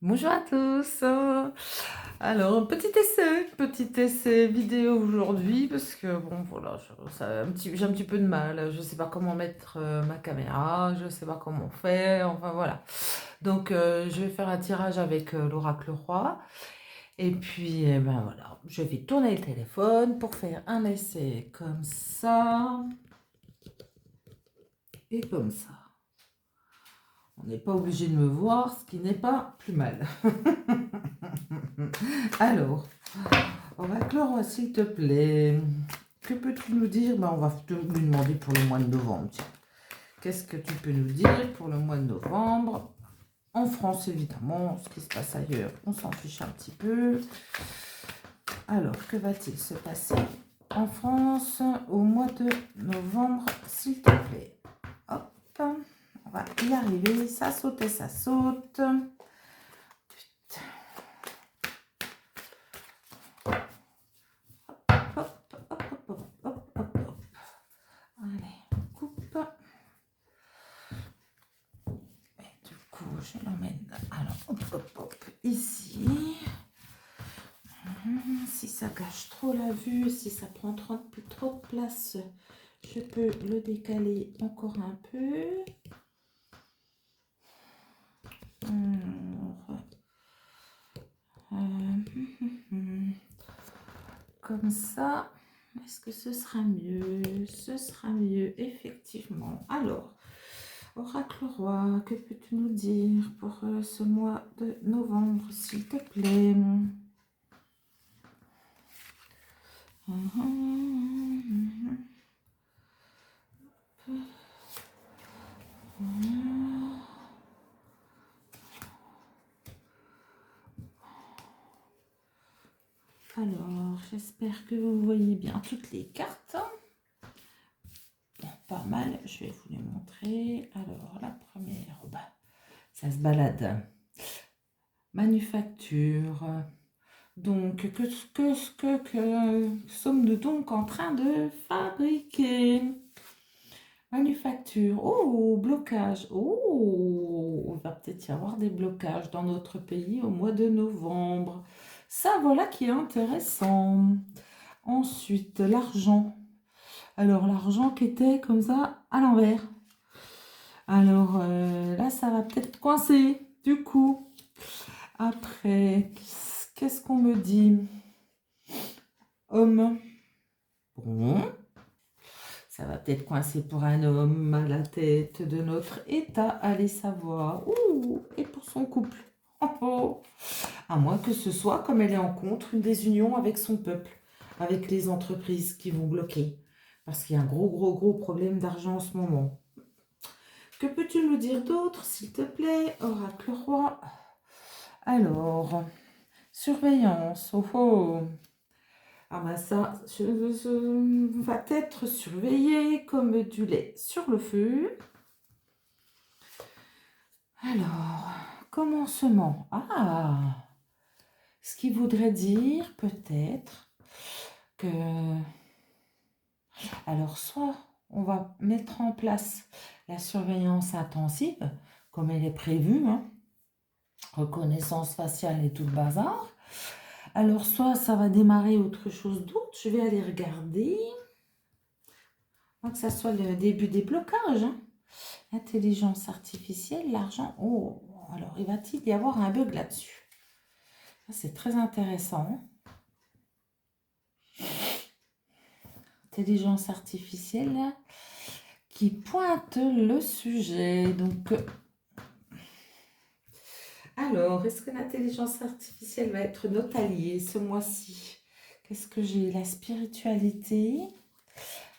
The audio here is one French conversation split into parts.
Bonjour à tous. Alors, petit essai vidéo aujourd'hui parce que bon, voilà, j'ai un petit peu de mal. Je sais pas comment mettre ma caméra, je sais pas comment faire. Enfin voilà. Donc, je vais faire un tirage avec l'oracle roi. Et puis, eh ben voilà, je vais tourner le téléphone pour faire un essai comme ça et comme ça. On n'est pas obligé de me voir, ce qui n'est pas plus mal. Alors. Oracle roi, s'il te plaît, que peux-tu nous dire? On va te lui demander pour le mois de novembre. Tiens. Qu'est-ce que tu peux nous dire pour le mois de novembre? En France, évidemment, ce qui se passe ailleurs, on s'en fiche un petit peu. Alors, que va-t-il se passer en France au mois de novembre, s'il te plaît? Hop, on va y arriver. Ça saute et ça saute. Je l'emmène alors ici. Si ça cache trop la vue, si ça prend trop de place, je peux le décaler encore un peu. Comme ça, est-ce que ce sera mieux? Ce sera mieux, effectivement. Alors, Oracle roi, que peux-tu nous dire pour ce mois de novembre, s'il te plaît? Alors, j'espère que vous voyez bien toutes les cartes. Bon, pas mal, je vais vous les montrer. Alors, la première, ça se balade. Manufacture. Donc, que sommes-nous donc en train de fabriquer? Manufacture. Oh, blocage. Oh, il va peut-être y avoir des blocages dans notre pays au mois de novembre. Ça, voilà qui est intéressant. Ensuite, l'argent. Alors, l'argent qui était comme ça à l'envers. Alors, là, ça va peut-être coincer, du coup. Après, qu'est-ce qu'on me dit? Homme. Bon. Ça va peut-être coincer pour un homme à la tête de notre État, allez savoir. Ouh, et pour son couple. Oh, oh. À moins que ce soit, comme elle est en contre, une désunion avec son peuple, avec les entreprises qui vont bloquer. Parce qu'il y a un gros problème d'argent en ce moment. Que peux-tu nous dire d'autre, s'il te plaît, Oracle roi? Alors, surveillance. Oh oh. Ah ben ça, va être surveillé comme du lait sur le feu. Alors, commencement. Ah, ce qui voudrait dire peut-être que... Alors, soit on va mettre en place la surveillance intensive, comme elle est prévue, hein, reconnaissance faciale et tout le bazar. Alors, soit ça va démarrer autre chose d'autre, je vais aller regarder. Que ça soit le début des blocages. Hein. Intelligence artificielle, l'argent. Oh, alors il va-t-il y avoir un bug là-dessus? C'est très intéressant. Intelligence artificielle qui pointe le sujet. Donc, alors, est-ce que l'intelligence artificielle va être notre allié ce mois-ci? Qu'est-ce que j'ai? La spiritualité.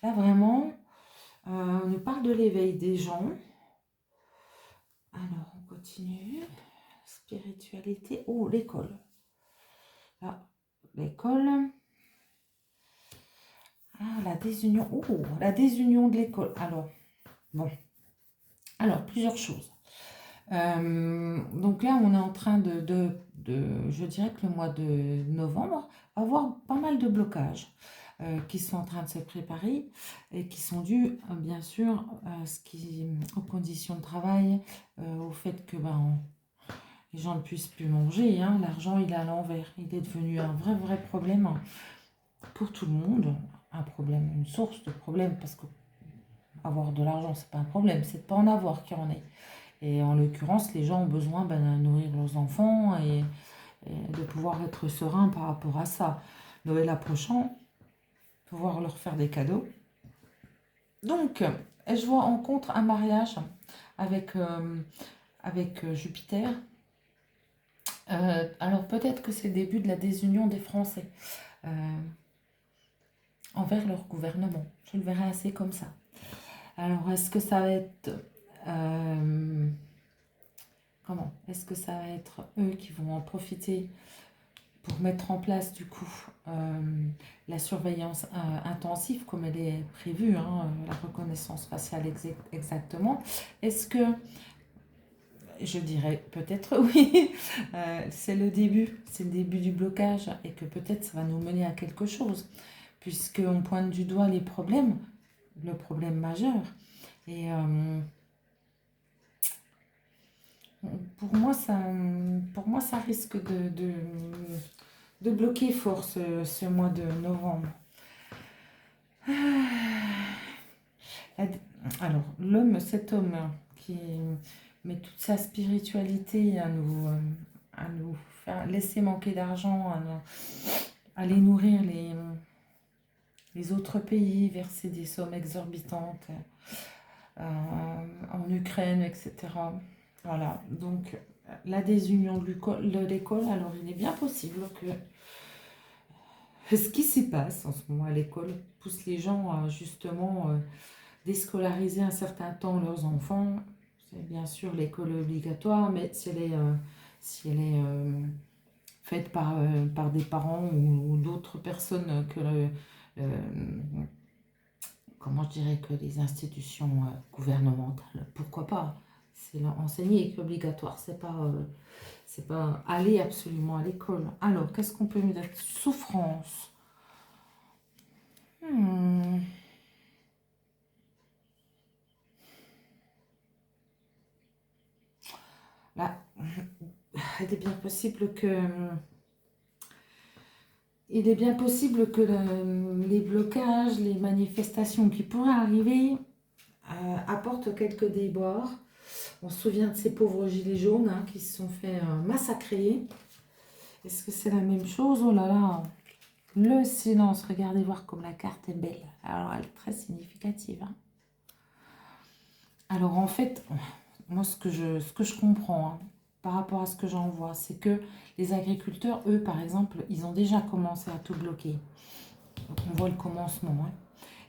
Là, vraiment, on nous parle de l'éveil des gens. Alors, on continue. Spiritualité. Oh, l'école. Là, l'école. Ah, la désunion. Oh, la désunion de l'école. Alors, bon. Alors, plusieurs choses. Donc là, on est en train je dirais que le mois de novembre va avoir pas mal de blocages qui sont en train de se préparer et qui sont dus, bien sûr, aux conditions de travail, au fait que les gens ne puissent plus manger, hein. L'argent, il est à l'envers. Il est devenu un vrai problème pour tout le monde. Un problème, une source de problème, parce que avoir de l'argent, c'est pas un problème, c'est de pas en avoir qui en est. Et en l'occurrence, les gens ont besoin de nourrir leurs enfants et de pouvoir être serein par rapport à ça. Noël approchant, pouvoir leur faire des cadeaux. Donc, je vois en contre un mariage avec Jupiter. Alors peut-être que c'est le début de la désunion des Français envers leur gouvernement. Je le verrai assez comme ça. Alors, est-ce que ça va être... comment? Est-ce que ça va être eux qui vont en profiter pour mettre en place du coup la surveillance intensive comme elle est prévue, hein, la reconnaissance faciale exactement. Est-ce que, je dirais peut-être oui, c'est le début du blocage et que peut-être ça va nous mener à quelque chose puisqu'on pointe du doigt les problèmes, le problème majeur. Et pour moi, ça risque de bloquer fort ce mois de novembre. Alors, cet homme qui met toute sa spiritualité à nous faire laisser manquer d'argent, à aller nourrir les autres pays, verser des sommes exorbitantes en Ukraine, etc. Voilà, donc la désunion de l'école, alors il est bien possible que ce qui s'y passe en ce moment à l'école pousse les gens à justement déscolariser un certain temps leurs enfants. C'est bien sûr l'école obligatoire, mais si elle est faite par des parents ou d'autres personnes que comment je dirais que les institutions gouvernementales, pourquoi pas? C'est enseigner qui est obligatoire, c'est pas aller absolument à l'école. Alors, qu'est-ce qu'on peut mettre? Souffrance. Là, il est bien possible que les blocages, les manifestations qui pourraient arriver apportent quelques débords. On se souvient de ces pauvres gilets jaunes hein, qui se sont fait massacrer. Est-ce que c'est la même chose? Oh là là, le silence. Regardez voir comme la carte est belle. Alors, elle est très significative. Hein. Alors, en fait, moi, ce que je comprends hein, par rapport à ce que j'en vois, c'est que les agriculteurs, eux, par exemple, ils ont déjà commencé à tout bloquer. Donc, on voit le commencement. Hein.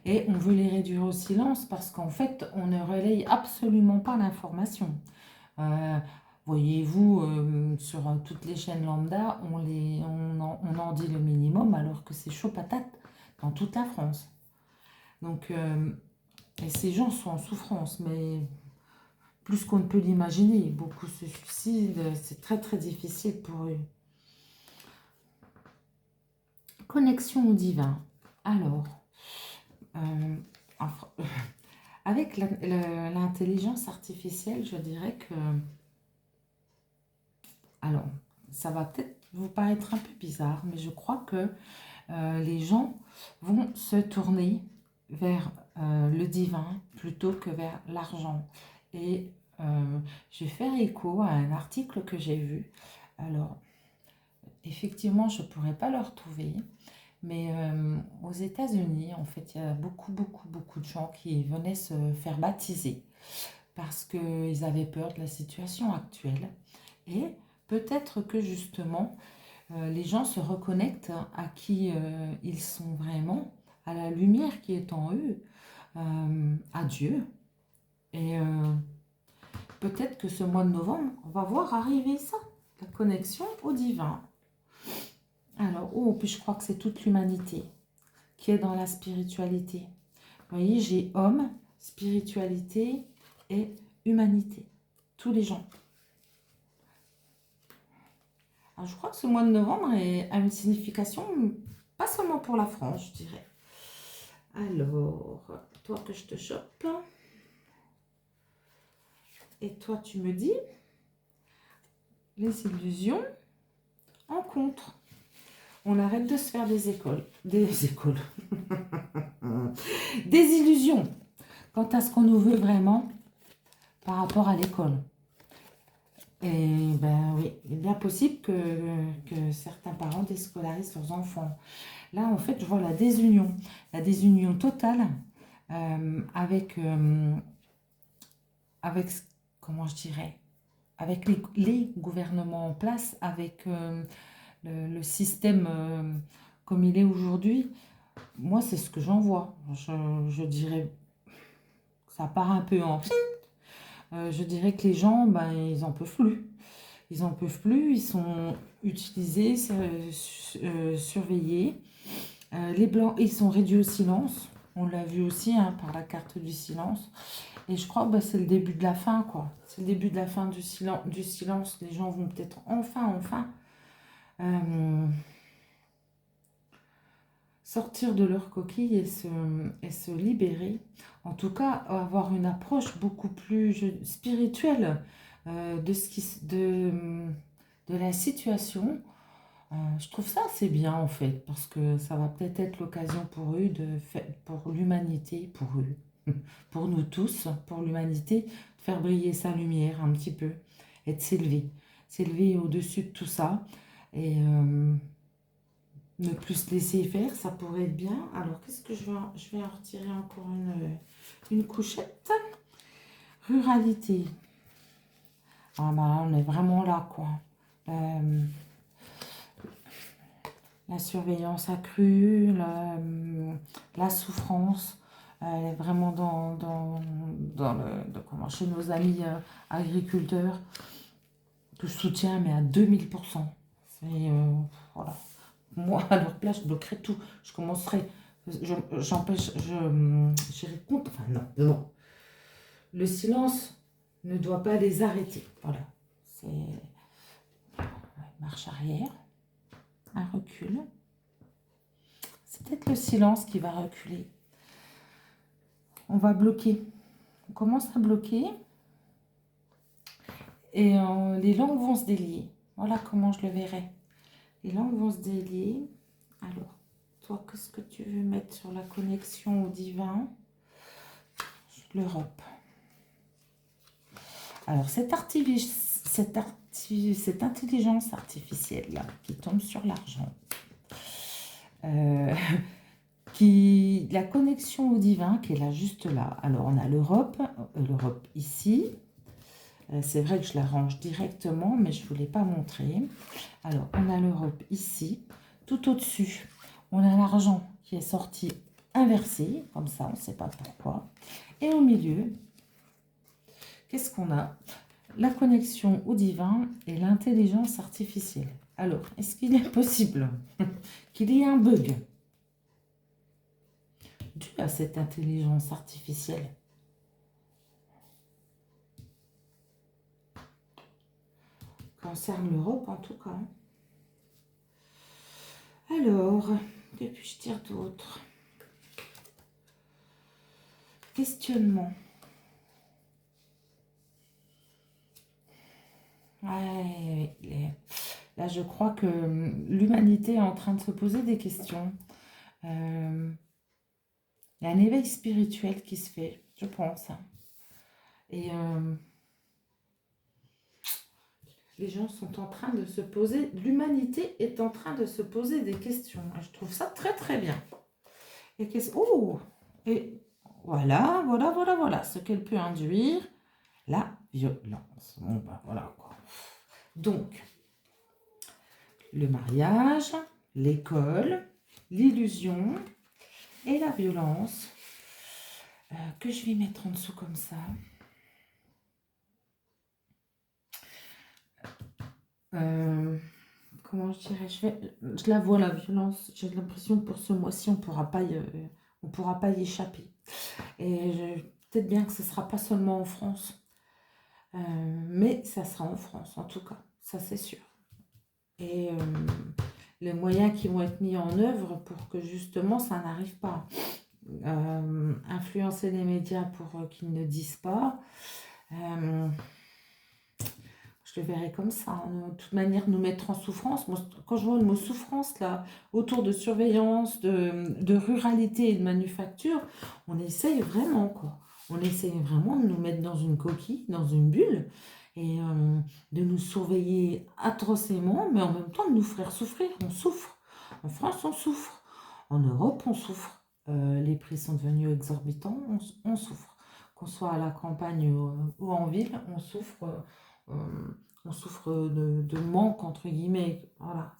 Et on veut les réduire au silence parce qu'en fait, on ne relaye absolument pas l'information. Voyez-vous, sur toutes les chaînes lambda, on en dit le minimum alors que c'est chaud patate dans toute la France. Donc, et ces gens sont en souffrance, mais plus qu'on ne peut l'imaginer. Beaucoup se suicident, c'est très difficile pour eux. Connexion au divin. Alors, avec l'intelligence artificielle, je dirais que... Alors, ça va peut-être vous paraître un peu bizarre, mais je crois que les gens vont se tourner vers le divin plutôt que vers l'argent. Et je vais faire écho à un article que j'ai vu. Alors, effectivement, je ne pourrais pas le retrouver, mais aux États-Unis, en fait, il y a beaucoup de gens qui venaient se faire baptiser parce qu'ils avaient peur de la situation actuelle. Et peut-être que justement, les gens se reconnectent à qui ils sont vraiment, à la lumière qui est en eux, à Dieu. Et peut-être que ce mois de novembre, on va voir arriver ça, la connexion au divin. Alors, puis je crois que c'est toute l'humanité qui est dans la spiritualité. Vous voyez, j'ai homme, spiritualité et humanité. Tous les gens. Alors, je crois que ce mois de novembre a une signification, pas seulement pour la France, je dirais. Alors, toi que je te chope. Et toi, tu me dis. les illusions en contre. On arrête de se faire des écoles. Des écoles. Des illusions quant à ce qu'on nous veut vraiment par rapport à l'école. Et ben oui, il est bien possible que certains parents déscolarisent leurs enfants. Là, en fait, je vois la désunion totale avec, avec, comment je dirais, avec les gouvernements en place, avec le système comme il est aujourd'hui. Moi, c'est ce que j'en vois. Je dirais, ça part un peu en... je dirais que les gens, ben, ils en peuvent plus. Ils en peuvent plus, ils sont utilisés, surveillés. Les blancs, ils sont réduits au silence. On l'a vu aussi hein, par la carte du silence. Et je crois que bah, c'est le début de la fin, quoi. C'est le début de la fin du silence. Les gens vont peut-être enfin sortir de leur coquille et se libérer. En tout cas, avoir une approche beaucoup plus spirituelle de la situation. Je trouve ça assez bien en fait, parce que ça va peut-être être l'occasion pour eux, pour l'humanité, pour eux, pour nous tous, pour l'humanité, de faire briller sa lumière un petit peu et de s'élever au-dessus de tout ça et ne plus se laisser faire, ça pourrait être bien. Alors qu'est-ce que je vais en retirer encore une couchette. Ruralité. Ah bah on est vraiment là quoi. La surveillance accrue, la souffrance, elle est vraiment chez nos amis agriculteurs, que je soutiens, mais à 2000%. C'est, voilà. Moi, à leur place, je bloquerais tout. Je commencerai, j'irai contre, enfin non. Le silence ne doit pas les arrêter. Voilà. C'est marche arrière. Un recul. C'est peut-être le silence qui va reculer. On va bloquer. On commence à bloquer. Et les langues vont se délier. Voilà comment je le verrai. Les langues vont se délier. Alors, toi, qu'est-ce que tu veux mettre sur la connexion au divin? L'Europe. Alors, cette intelligence artificielle là, qui tombe sur l'argent, la connexion au divin qui est là, juste là. Alors, on a l'Europe ici. C'est vrai que je la range directement, mais je ne vous l'ai pas montré. Alors, on a l'Europe ici. Tout au-dessus, on a l'argent qui est sorti inversé, comme ça, on ne sait pas pourquoi. Et au milieu, qu'est-ce qu'on a? La connexion au divin et l'intelligence artificielle. Alors, est-ce qu'il est possible qu'il y ait un bug dû à cette intelligence artificielle? Concerne l'Europe en tout cas. Alors, que puis-je dire d'autre? Questionnement. Ouais, là, je crois que l'humanité est en train de se poser des questions. Il y a un éveil spirituel qui se fait, je pense. Et les gens sont en train de se poser, l'humanité est en train de se poser des questions. Je trouve ça très très bien. Et et voilà ce qu'elle peut induire, la violence. Bon ben voilà quoi. Donc, le mariage, l'école, l'illusion et la violence que je vais mettre en dessous comme ça. Comment je dirais, je la vois la violence, j'ai l'impression que pour ce mois-ci on pourra pas y échapper. Et peut-être bien que ce ne sera pas seulement en France, mais ça sera en France en tout cas, ça c'est sûr. Et les moyens qui vont être mis en œuvre pour que justement ça n'arrive pas. Influencer les médias pour qu'ils ne disent pas. Je Je le verrais comme ça, hein. De toute manière, nous mettre en souffrance. Moi, quand je vois le mot souffrance, là, autour de surveillance, de ruralité et de manufacture, on essaye vraiment, quoi. On essaye vraiment de nous mettre dans une coquille, dans une bulle, et de nous surveiller atrocement, mais en même temps de nous faire souffrir. On souffre. En France, on souffre. En Europe, on souffre. Les prix sont devenus exorbitants, on souffre. Qu'on soit à la campagne ou en ville, on souffre. Euh, on souffre de manque, entre guillemets. Voilà,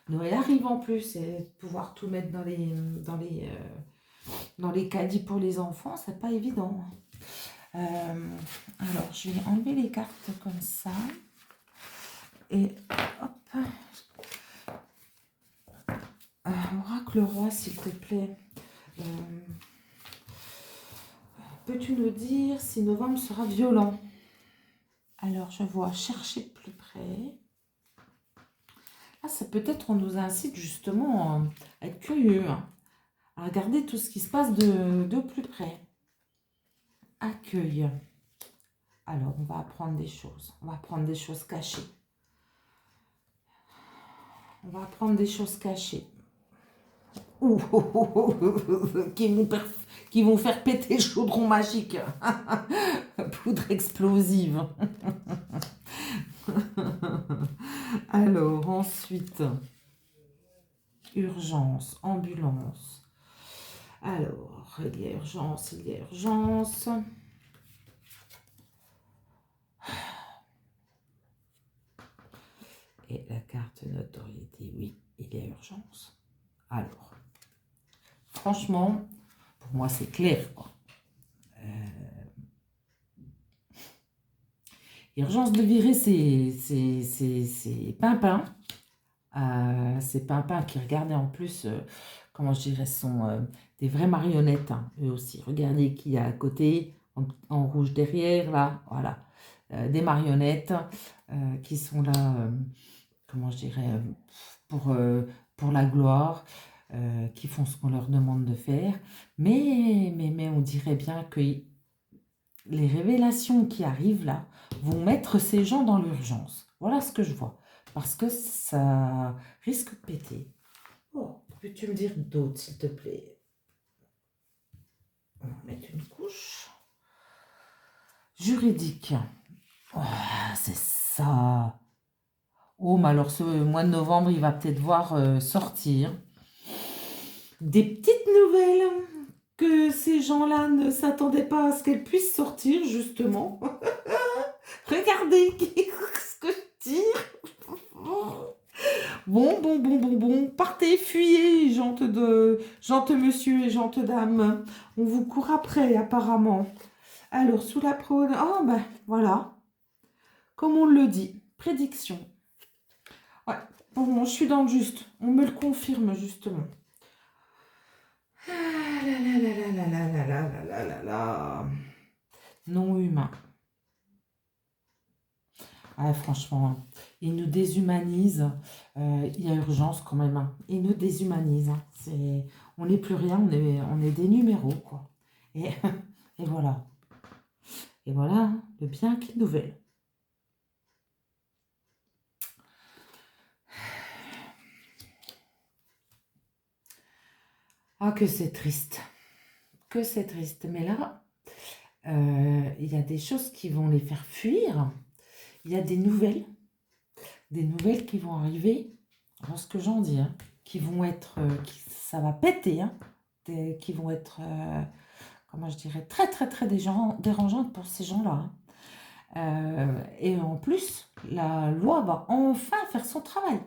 Noël arrive en plus, et de pouvoir tout mettre dans les caddies pour les enfants, c'est pas évident. Alors, je vais enlever les cartes comme ça. Et hop. Oracle roi, s'il te plaît. Peux-tu nous dire si novembre sera violent? Alors, je vois chercher de plus près. Ah, ça peut-être, on nous incite justement à être curieux, hein, à regarder tout ce qui se passe de plus près. Accueil. Alors, on va apprendre des choses. On va apprendre des choses cachées. On va apprendre des choses cachées. Ouh, oh, oh, oh, oh, qui vont faire péter le chaudron magique. Poudre explosive. Alors, ensuite, urgence, ambulance. Alors, il y a urgence, il y a urgence. Et la carte notoriété, oui, il y a urgence. Alors, franchement, pour moi, c'est clair, quoi. Urgence de virer, c'est Pimpin. C'est Pimpin qui regardait en plus, comment je dirais, sont des vraies marionnettes, hein, eux aussi. Regardez qui y a à côté, en rouge derrière, là, voilà. Des marionnettes qui sont là, comment je dirais, pour la gloire, qui font ce qu'on leur demande de faire. Mais on dirait bien que les révélations qui arrivent là vont mettre ces gens dans l'urgence. Voilà ce que je vois. Parce que ça risque de péter. Oh, peux-tu me dire d'autres, s'il te plaît? On va mettre une couche. Juridique. Oh, c'est ça. Oh, mais alors ce mois de novembre, il va peut-être voir sortir des petites nouvelles que ces gens-là ne s'attendaient pas à ce qu'elles puissent sortir, justement. Regardez ce que je tire. Bon. Partez, fuyez, gente monsieur et gente dame. On vous court après, apparemment. Alors, sous la prône... Oh, ben, voilà. Comme on le dit. Prédiction. Ouais, bon, je suis dans le juste. On me le confirme, justement. Ah là là là là là là là là là là là. Non humain. Ah, franchement, ils nous déshumanisent. Il y a urgence quand même, hein. Ils nous déshumanisent, hein. On n'est plus rien, on est des numéros, quoi. Et, et voilà. Et voilà, hein, le bien qui nous veut. Ah, que c'est triste. Que c'est triste. Mais là, il y a des choses qui vont les faire fuir. Il y a des nouvelles qui vont arriver, alors ce que j'en dis, hein, qui vont être, ça va péter, hein, qui vont être, comment je dirais, très très très dérangeantes pour ces gens-là, hein. Et en plus, la loi va enfin faire son travail.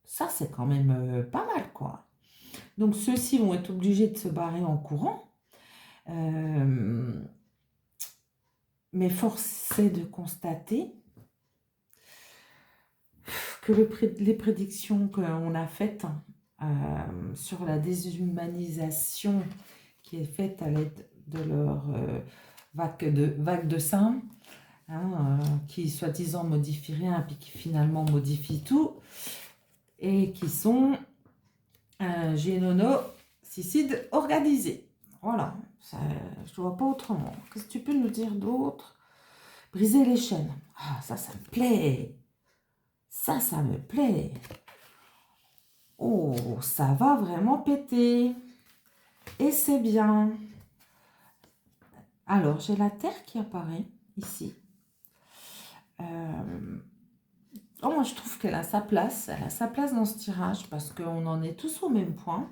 Ça, c'est quand même pas mal, quoi. Donc, ceux-ci vont être obligés de se barrer en courant. Mais force est de constater que les prédictions qu'on a faites sur la déshumanisation qui est faite à l'aide de leur vague de sang, hein, qui soi-disant modifie rien, puis qui finalement modifie tout, et qui sont génonocide organisé. Voilà, ça, je ne vois pas autrement. Qu'est-ce que tu peux nous dire d'autre? Briser les chaînes. Ah, ça me plaît. Ça me plaît. Oh, ça va vraiment péter. Et c'est bien. Alors, j'ai la Terre qui apparaît ici. Oh, moi, je trouve qu'elle a sa place. Elle a sa place dans ce tirage parce qu'on en est tous au même point.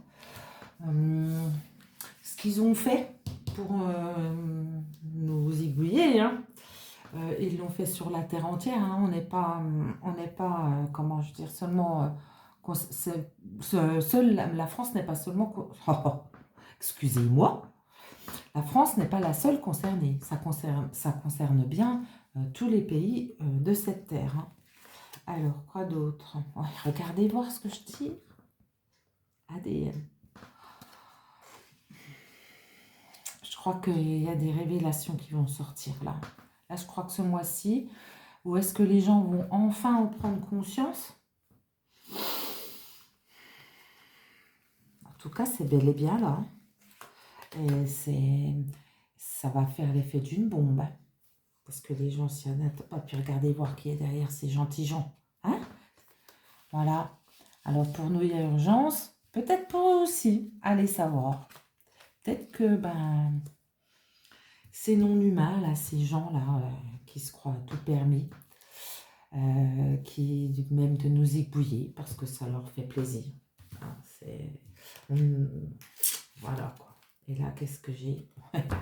Ce qu'ils ont fait pour nous aiguiller, hein, ils l'ont fait sur la terre entière. Hein. On n'est pas, comment je veux dire, seulement... la France n'est pas seulement... excusez-moi. La France n'est pas la seule concernée. Ça concerne bien tous les pays de cette terre. Hein. Alors, quoi d'autre? Ouais, regardez voir ce que je tire. ADN. Je crois qu'il y a des révélations qui vont sortir là. Là, je crois que ce mois-ci, où est-ce que les gens vont enfin en prendre conscience? En tout cas, c'est bel et bien là. Et ça va faire l'effet d'une bombe. Parce que les gens, s'il y en a pas pu regarder, voir qui est derrière ces gentils gens. Hein? Voilà. Alors, pour nous, il y a urgence. Peut-être pour eux aussi. Allez savoir. Peut-être que, ces non-humains, là, ces gens-là, qui se croient tout permis, qui même de nous ébouiller parce que ça leur fait plaisir. Hein, voilà quoi. Et là, qu'est-ce que j'ai?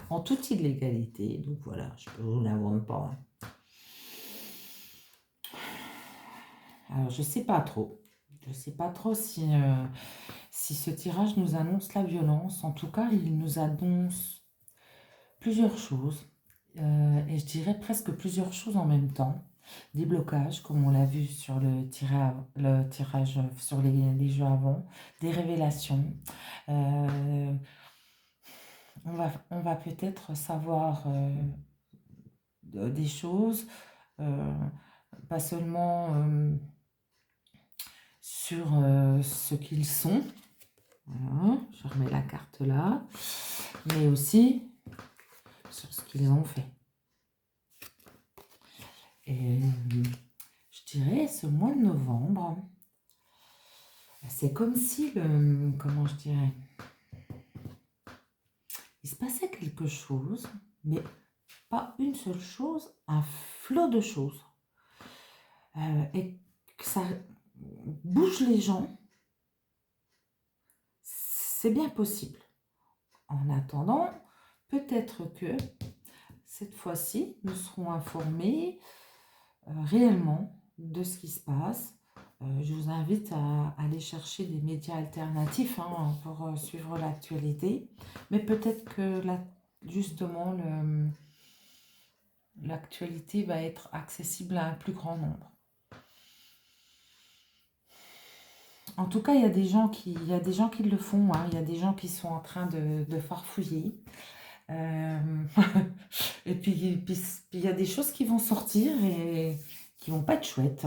En toute illégalité, donc voilà, je ne vous l'invente pas. Alors, je ne sais pas trop. Je ne sais pas trop si ce tirage nous annonce la violence. En tout cas, il nous annonce plusieurs choses. Et je dirais presque plusieurs choses en même temps. Des blocages, comme on l'a vu sur le tirage sur les jeux avant. Des révélations. On va peut-être savoir des choses. Pas seulement sur ce qu'ils sont. Voilà, je remets la carte là. Mais aussi sur ce qu'ils ont fait. Et je dirais ce mois de novembre, c'est comme si comment je dirais, il se passait quelque chose, mais pas une seule chose, un flot de choses. Et que ça bouge les gens, c'est bien possible. En attendant, peut-être que cette fois-ci, nous serons informés réellement de ce qui se passe. Je vous invite à aller chercher des médias alternatifs pour suivre l'actualité. Mais peut-être que justement, l'actualité va être accessible à un plus grand nombre. En tout cas, il y a des gens qui le font. Hein. Il y a des gens qui sont en train de farfouiller. Et puis, il y a des choses qui vont sortir et qui vont pas être chouettes.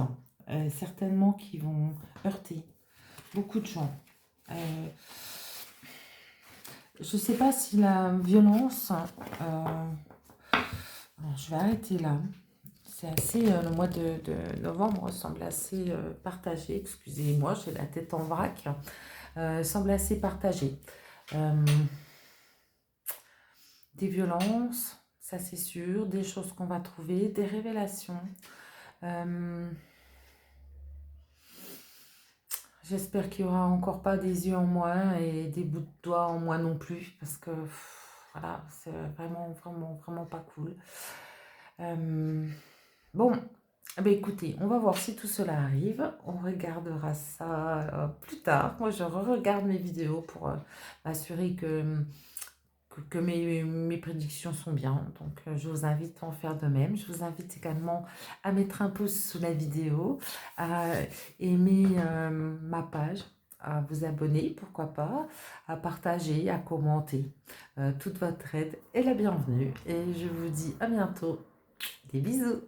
Certainement qui vont heurter beaucoup de gens. Je ne sais pas si la violence... je vais arrêter là. C'est assez... le mois de novembre semble assez partagé. Excusez-moi, j'ai la tête en vrac. Semble assez partagé. Des violences, ça c'est sûr. Des choses qu'on va trouver. Des révélations. J'espère qu'il n'y aura encore pas des yeux en moins et des bouts de doigts en moins non plus. Parce que, voilà, c'est vraiment, vraiment, vraiment pas cool. Bon, écoutez, on va voir si tout cela arrive. On regardera ça plus tard. Moi, je re-regarde mes vidéos pour m'assurer que mes prédictions sont bien. Donc, je vous invite à en faire de même. Je vous invite également à mettre un pouce sous la vidéo, à aimer ma page, à vous abonner, pourquoi pas, à partager, à commenter. Toute votre aide est la bienvenue. Et je vous dis à bientôt. Des bisous.